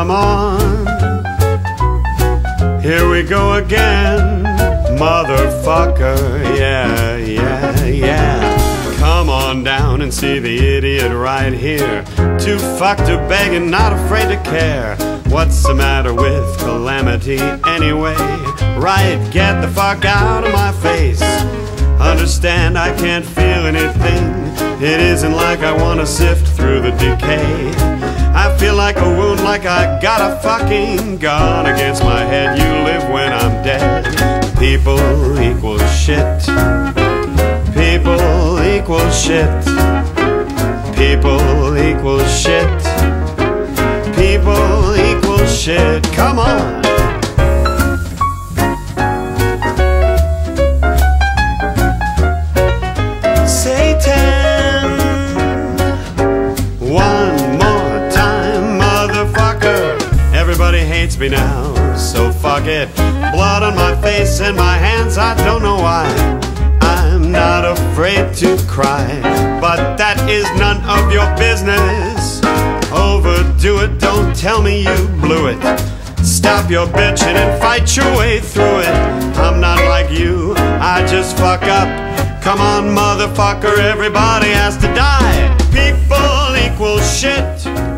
come on. Here we go again, motherfucker, yeah, yeah, yeah. Come on down and see the idiot right here. Too fucked to beg and not afraid to care. What's the matter with calamity anyway? Right, get the fuck out of my face. Understand I can't feel anything. It isn't like I wanna sift through the decay. I feel like a wound, like I got a fucking gun against my head. You live when I'm dead. People equal shit. People equal shit. People equal shit. People equal shit. Come on. Satan. One more time, motherfucker. Everybody hates me now, so fuck it. Blood on my face and my hands, I don't know why. I'm not afraid to cry, but that is none of your business. Overdo it, don't tell me you blew it. Stop your bitching and fight your way through it. I'm not like you, I just fuck up. Come on, motherfucker, everybody has to die. People equal shit.